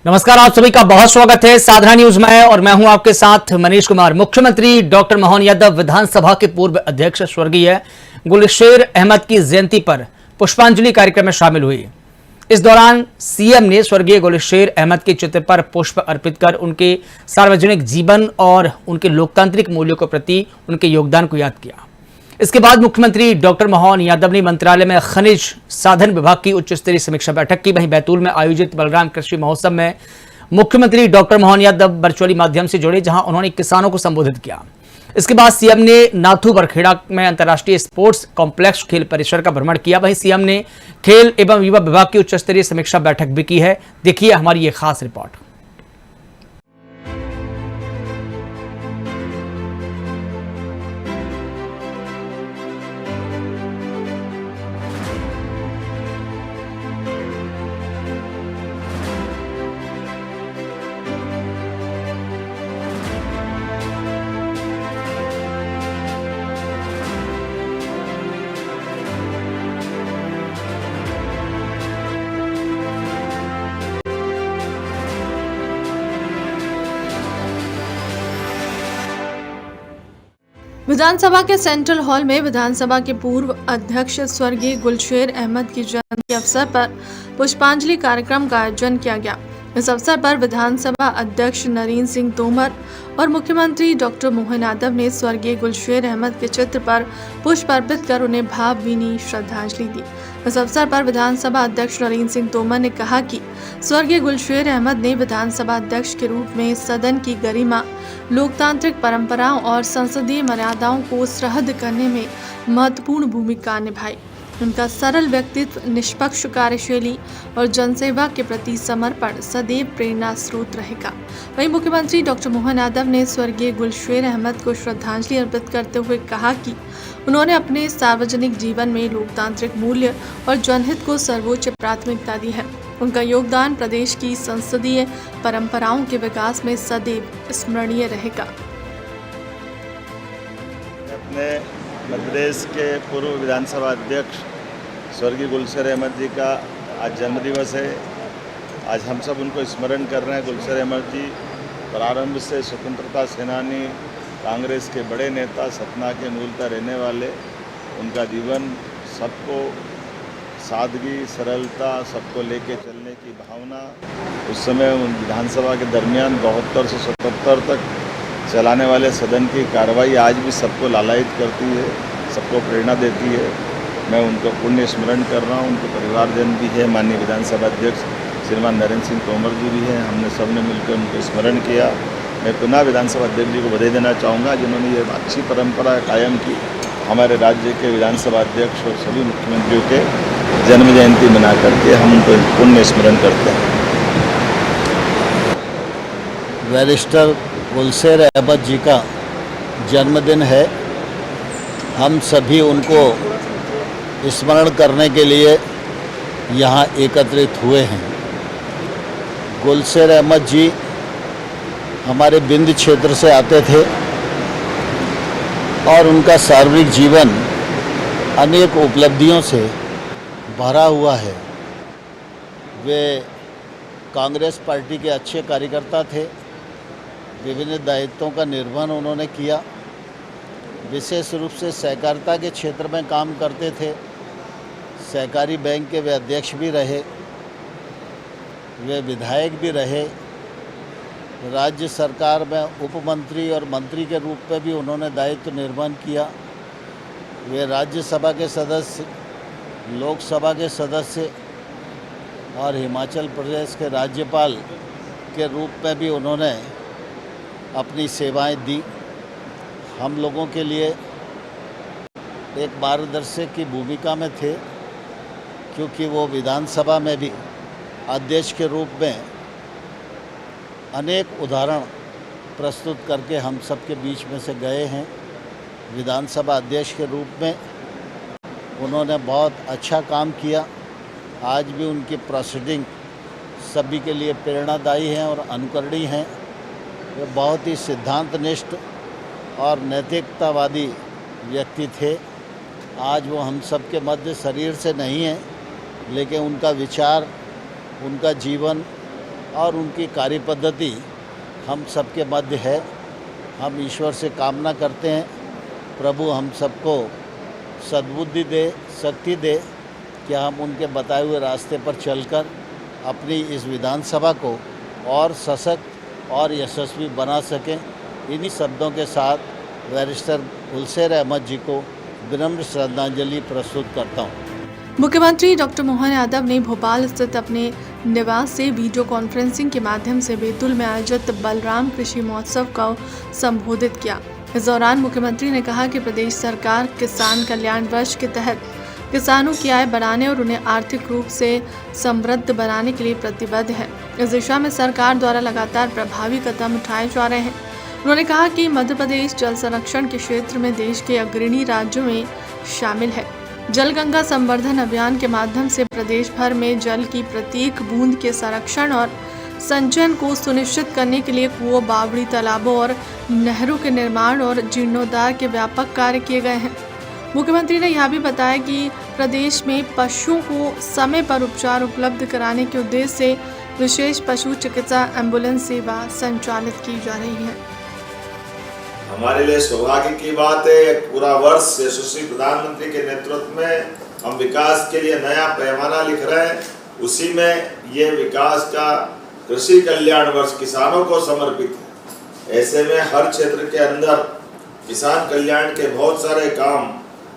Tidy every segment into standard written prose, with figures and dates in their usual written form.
नमस्कार, आप सभी का बहुत स्वागत है साधना न्यूज में और मैं हूं आपके साथ मनीष कुमार। मुख्यमंत्री डॉक्टर मोहन यादव विधानसभा के पूर्व अध्यक्ष स्वर्गीय गुलशेर अहमद की जयंती पर पुष्पांजलि कार्यक्रम में शामिल हुई। इस दौरान सीएम ने स्वर्गीय गुलशेर अहमद के चित्र पर पुष्प अर्पित कर उनके सार्वजनिक जीवन और उनके लोकतांत्रिक मूल्यों के प्रति उनके योगदान को याद किया। इसके बाद मुख्यमंत्री डॉक्टर मोहन यादव ने मंत्रालय में खनिज साधन विभाग की उच्च स्तरीय समीक्षा बैठक की। वहीं बैतूल में आयोजित बलराम कृषि महोत्सव में मुख्यमंत्री डॉक्टर मोहन यादव वर्चुअली माध्यम से जुड़े, जहां उन्होंने किसानों को संबोधित किया। इसके बाद सीएम ने नाथू बरखेड़ा में अंतर्राष्ट्रीय स्पोर्ट्स कॉम्प्लेक्स खेल परिसर का भ्रमण किया। वहीं सीएम ने खेल एवं युवा विभाग की उच्च स्तरीय समीक्षा बैठक भी की है। देखिए हमारी ये खास रिपोर्ट। विधानसभा के सेंट्रल हॉल में विधानसभा के पूर्व अध्यक्ष स्वर्गीय गुलशेर अहमद की जयंती के अवसर पर पुष्पांजलि कार्यक्रम का आयोजन किया गया। इस अवसर पर विधानसभा अध्यक्ष नरेंद्र सिंह तोमर और मुख्यमंत्री डॉक्टर मोहन यादव ने स्वर्गीय गुलशेर अहमद के चित्र पर पुष्प अर्पित कर उन्हें भावभीनी श्रद्धांजलि दी। इस अवसर पर विधानसभा अध्यक्ष नरेंद्र सिंह तोमर ने कहा कि स्वर्गीय गुलशेर अहमद ने विधानसभा अध्यक्ष के रूप में सदन की गरिमा, लोकतांत्रिक परंपराओं और संसदीय मर्यादाओं को सुदृढ़ करने में महत्वपूर्ण भूमिका निभाई। उनका सरल व्यक्तित्व, निष्पक्ष कार्यशैली और जनसेवा के प्रति समर्पण सदैव प्रेरणा स्रोत रहेगा। वहीं मुख्यमंत्री डॉक्टर मोहन यादव ने स्वर्गीय गुलशेर अहमद को श्रद्धांजलि अर्पित करते हुए कहा कि उन्होंने अपने सार्वजनिक जीवन में लोकतांत्रिक मूल्य और जनहित को सर्वोच्च प्राथमिकता दी है। उनका योगदान प्रदेश की संसदीय परंपराओं के विकास में सदैव स्मरणीय रहेगा। अपने मध्य प्रदेश के पूर्व विधानसभा अध्यक्ष स्वर्गीय गुलशेर अहमद जी का आज जन्मदिवस है। आज हम सब उनको स्मरण कर रहे हैं। गुलशेर अहमद जी प्रारंभ से स्वतंत्रता सेनानी, कांग्रेस के बड़े नेता, सतना के मूलतः रहने वाले। उनका जीवन सबको सादगी, सरलता, सबको लेके चलने की भावना, उस समय विधानसभा के दरमियान 72 से 77 तक चलाने वाले सदन की कार्रवाई आज भी सबको लालायित करती है, सबको प्रेरणा देती है। मैं उनको पुण्य स्मरण कर रहा हूँ। उनके परिवारजन भी है, माननीय विधानसभा अध्यक्ष श्रीमान नरेंद्र सिंह तोमर जी भी हैं। हमने सबने मिलकर उनको स्मरण किया। मैं पुनः विधानसभा अध्यक्ष जी को बधाई देना चाहूँगा, जिन्होंने ये अच्छी परंपरा कायम की। हमारे राज्य के विधानसभा अध्यक्ष और सभी मुख्यमंत्रियों के जन्म जयंती मना करके हम उनको पुण्य स्मरण करते हैं। बैरिस्टर गुलशेर अहमद जी का जन्मदिन है। हम सभी उनको स्मरण करने के लिए यहाँ एकत्रित हुए हैं। गुलशेर अहमद जी हमारे बिंद क्षेत्र से आते थे और उनका सार्वजनिक जीवन अनेक उपलब्धियों से भरा हुआ है। वे कांग्रेस पार्टी के अच्छे कार्यकर्ता थे। विभिन्न दायित्वों का निर्वहन उन्होंने किया। विशेष रूप से सहकारिता के क्षेत्र में काम करते थे। सहकारी बैंक के वे अध्यक्ष भी रहे, वे विधायक भी रहे। राज्य सरकार में उप मंत्री और मंत्री के रूप में भी उन्होंने दायित्व निर्वहन किया। वे राज्यसभा के सदस्य, लोकसभा के सदस्य और हिमाचल प्रदेश के राज्यपाल के रूप में भी उन्होंने अपनी सेवाएं दी। हम लोगों के लिए एक मार्गदर्शक की भूमिका में थे, क्योंकि वो विधानसभा में भी अध्यक्ष के रूप में अनेक उदाहरण प्रस्तुत करके हम सब के बीच में से गए हैं। विधानसभा अध्यक्ष के रूप में उन्होंने बहुत अच्छा काम किया। आज भी उनकी प्रोसीडिंग सभी के लिए प्रेरणादायी हैं और अनुकरणीय हैं। वे बहुत ही सिद्धांतनिष्ठ और नैतिकतावादी व्यक्ति थे। आज वो हम सब के मध्य शरीर से नहीं हैं, लेकिन उनका विचार, उनका जीवन और उनकी कार्यपद्धति हम सबके मध्य है। हम ईश्वर से कामना करते हैं प्रभु हम सबको सद्बुद्धि दे, शक्ति दे कि हम उनके बताए हुए रास्ते पर चलकर अपनी इस विधानसभा को और सशक्त और यशस्वी बना सकें। इन्हीं शब्दों के साथ बैरिस्टर गुलशेर अहमद जी को विनम्र श्रद्धांजलि प्रस्तुत करता हूँ। मुख्यमंत्री डॉक्टर मोहन यादव ने भोपाल स्थित अपने निवास से वीडियो कॉन्फ्रेंसिंग के माध्यम से बैतूल में आयोजित बलराम कृषि महोत्सव को संबोधित किया। इस दौरान मुख्यमंत्री ने कहा कि प्रदेश सरकार किसान कल्याण वर्ष के तहत किसानों की आय बढ़ाने और उन्हें आर्थिक रूप से समृद्ध बनाने के लिए प्रतिबद्ध है। इस दिशा में सरकार द्वारा लगातार प्रभावी कदम उठाए जा रहे हैं। उन्होंने कहा कि मध्य प्रदेश जल संरक्षण के क्षेत्र में देश के अग्रणी राज्यों में शामिल है। जल गंगा संवर्धन अभियान के माध्यम से प्रदेश भर में जल की प्रत्येक बूंद के संरक्षण और संचयन को सुनिश्चित करने के लिए कुओं, बावड़ी, तालाबों और नहरों के निर्माण और जीर्णोद्धार के व्यापक कार्य किए गए हैं। मुख्यमंत्री ने यह भी बताया कि प्रदेश में पशुओं को समय पर उपचार उपलब्ध कराने के उद्देश्य से विशेष पशु चिकित्सा एम्बुलेंस सेवा संचालित की जा रही है। हमारे लिए सौभाग्य की बात है, पूरा वर्ष यशस्वी प्रधानमंत्री के नेतृत्व में हम विकास के लिए नया पैमाना लिख रहे हैं। उसी में ये विकास का कृषि कल्याण वर्ष किसानों को समर्पित है। ऐसे में हर क्षेत्र के अंदर किसान कल्याण के बहुत सारे काम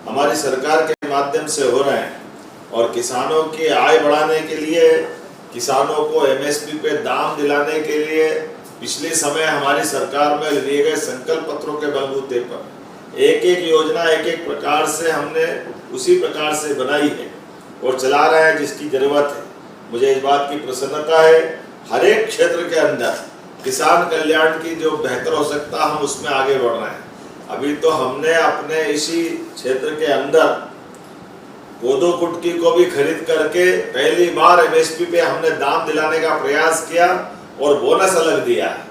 हमारी सरकार के माध्यम से हो रहे हैं और किसानों की आय बढ़ाने के लिए, किसानों को एमएसपी पे दाम दिलाने के लिए पिछले समय हमारी सरकार में लिए गए संकल्प पत्रों के बलबूते पर एक एक योजना एक एक प्रकार से हमने उसी प्रकार से बनाई है और चला रहे हैं जिसकी जरूरत है। मुझे इस बात की प्रसन्नता है, हर एक क्षेत्र के अंदर किसान कल्याण की जो बेहतर हो सकता हम उसमें आगे बढ़ रहे हैं। अभी तो हमने अपने इसी क्षेत्र के अंदर कोदो कुटकी को भी खरीद करके पहली बार एमएसपी पे हमने दाम दिलाने का प्रयास किया और बोनस अलग दिया है।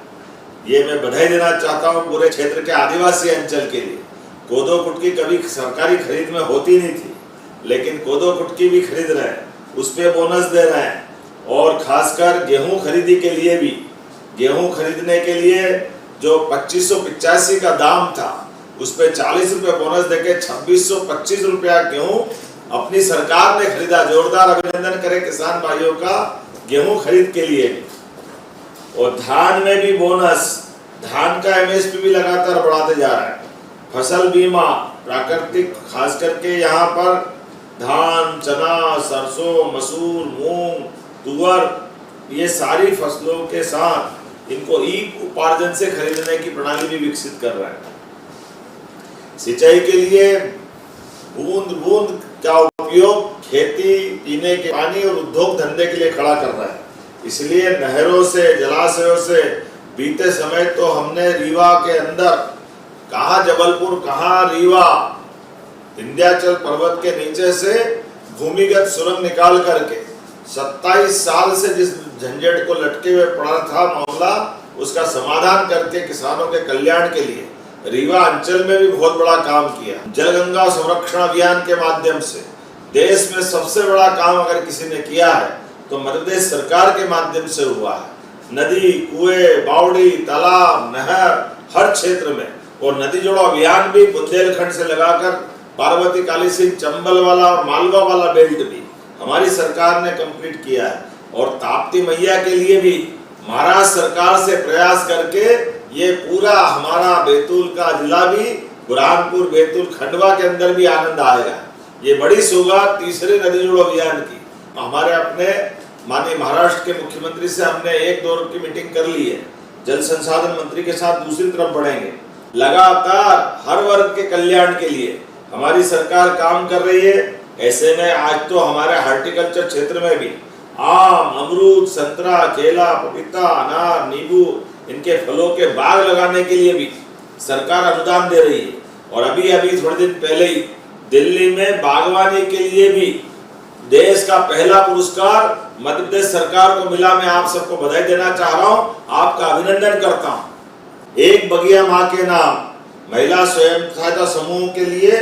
ये मैं बधाई देना चाहता हूँ पूरे क्षेत्र के आदिवासी अंचल के लिए। कोदो कुटकी कभी सरकारी खरीद में होती नहीं थी, लेकिन कोदो कुटकी भी खरीद रहे हैं, उस पर बोनस दे रहे हैं। और खासकर गेहूं खरीदी के लिए भी, गेहूं खरीदने के लिए जो 2585 का दाम था उस पर 40 रुपये बोनस देके 2625 रुपया गेहूं अपनी सरकार ने खरीदा। जोरदार अभिनंदन करें किसान भाइयों का गेहूं खरीद के लिए भी। और धान में भी बोनस, धान का एमएसपी भी लगातार बढ़ाते जा रहा है। फसल बीमा, प्राकृतिक खास करके यहाँ पर धान, चना, सरसों, मसूर, मूंग, तुअर, ये सारी फसलों के साथ इनको ई उपार्जन से खरीदने की प्रणाली भी विकसित कर रहा है। सिंचाई के लिए बूंद बूंद का उपयोग खेती, पीने के पानी और उद्योग धंधे के लिए खड़ा कर रहा है। इसलिए नहरों से, जलाशयों से बीते समय तो हमने रीवा के अंदर, कहाँ जबलपुर, कहाँ रीवा, विंध्याचल पर्वत के नीचे से भूमिगत सुरंग निकाल करके 27 साल से जिस झंझट को लटके हुए पड़ा था मामला, उसका समाधान करके किसानों के कल्याण के लिए रीवा अंचल में भी बहुत बड़ा काम किया। जल गंगा संरक्षण अभियान के माध्यम से देश में सबसे बड़ा काम अगर किसी ने किया है तो मध्य प्रदेश सरकार के माध्यम से हुआ है। नदी, कुएं, बावड़ी, तालाब, नहर हर क्षेत्र में, और नदी जोड़ो अभियान भी बुंदेलखंड से लगाकर पार्वती, काली सिंह, चंबल वाला और मालवा वाला बेल्ट भी हमारी सरकार ने कंप्लीट किया है। और ताप्ती मैया के लिए भी महाराष्ट्र सरकार से प्रयास करके ये पूरा हमारा बैतूल का जिला भी, बुरहानपुर, बैतूल, खंडवा के अंदर भी आनंद आएगा। ये बड़ी सौगात तीसरे नदी जोड़ो अभियान की। हमारे अपने माननीय महाराष्ट्र के मुख्यमंत्री से हमने 1 दौर की मीटिंग कर ली है। जल संसाधन मंत्री के साथ दूसरी तरफ बढ़ेंगे। लगातार हर वर्ग के कल्याण के लिए हमारी सरकार काम कर रही है। ऐसे में आज तो हमारे हॉर्टिकल्चर क्षेत्र में भी आम, अमरूद, संतरा, केला, पपीता, अनार, नींबू, इनके फलों के बाग लगाने के लिए भी सरकार अनुदान दे रही है। और अभी थोड़े दिन पहले ही दिल्ली में बागवानी के लिए भी देश का पहला पुरस्कार मध्य प्रदेश सरकार को मिला। मैं आप सबको बधाई देना चाह रहा हूं, आपका अभिनंदन करता हूं। एक बगिया मां के नाम महिला स्वयं सहायता समूह के लिए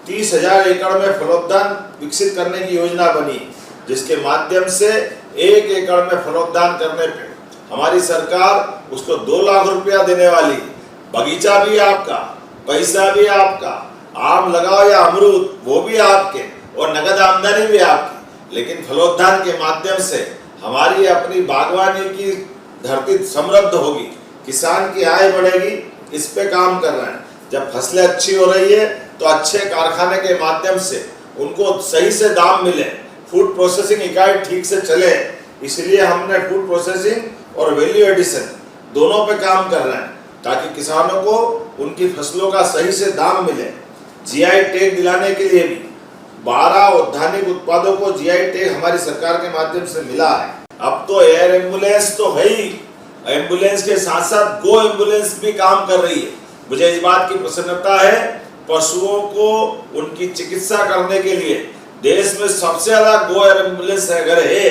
30,000 एकड़ में फलोद्यान विकसित करने की योजना बनी, जिसके माध्यम से 1 एकड़ में फलोद्यान करने पे हमारी सरकार उसको 2 लाख रुपया देने वाली है। बगीचा भी आपका, पैसा भी आपका, आम लगाओ या अमरूद वो भी आपके, और नगद आमदनी भी आपकी। लेकिन फलोद्यान के माध्यम से हमारी अपनी बागवानी की धरती समृद्ध होगी, किसान की आय बढ़ेगी, इस पे काम कर रहे हैं। जब फसलें अच्छी हो रही है तो अच्छे कारखाने के माध्यम से उनको सही से दाम मिले, फूड प्रोसेसिंग इकाई ठीक से चले, इसलिए हमने फूड प्रोसेसिंग और वैल्यू एडिशन दोनों पे काम कर रहे हैं, ताकि किसानों को उनकी फसलों का सही से दाम मिले। जीआई टैग दिलाने के लिए भी 12 औद्यानिक उत्पादों को जीआई टैग हमारी सरकार के माध्यम से मिला है। अब तो एयर एम्बुलेंस तो है ही, एम्बुलेंस के साथ साथ गो एम्बुलेंस भी काम कर रही है। मुझे इस बात की प्रसन्नता है, पशुओं को उनकी चिकित्सा करने के लिए देश में सबसे ज्यादा गो एम्बुलेंस अगर है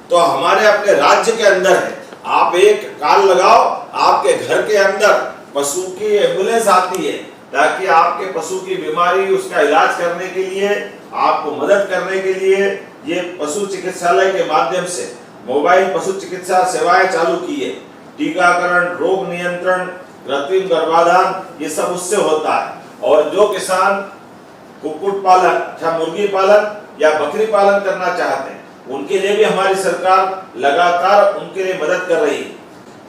तो हमारे अपने राज्य के अंदर है। आप एक कॉल लगाओ, आपके घर के अंदर पशु की एम्बुलेंस आती है, ताकि आपके पशु की बीमारी, उसका इलाज करने के लिए, आपको मदद करने के लिए ये पशु चिकित्सालय के माध्यम से मोबाइल पशु चिकित्सा सेवाएं चालू की है। टीकाकरण, रोग नियंत्रण, कृत्रिम गर्भाधान, ये सब उससे होता है। और जो किसान कुक्कुट पालन या मुर्गी पालन या बकरी पालन करना चाहते हैं, उनके लिए भी हमारी सरकार लगातार उनके लिए मदद कर रही है।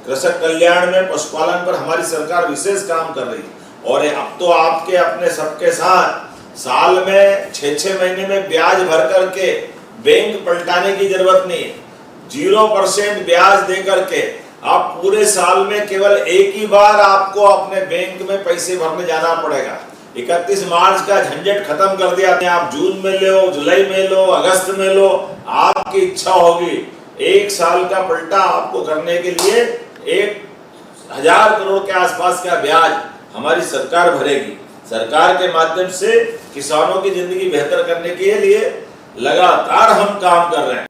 कृषक कल्याण में पशुपालन पर हमारी सरकार विशेष काम कर रही है। और अब तो आपके अपने सबके साथ साल में 6-6 महीने में ब्याज भर करके बैंक पलटाने की जरूरत नहीं है। 0% ब्याज दे करके आप पूरे साल में केवल एक ही बार आपको अपने बैंक में पैसे भरने जाना पड़ेगा। 31 मार्च का झंझट खत्म कर दिया। आप जून में लो, जुलाई में लो, अगस्त में लो, आपकी इच्छा होगी। 1 साल का पलटा आपको करने के लिए 1000 करोड़ के आसपास का ब्याज हमारी सरकार भरेगी। सरकार के माध्यम से किसानों की जिंदगी बेहतर करने के लिए लगातार हम काम कर रहे हैं।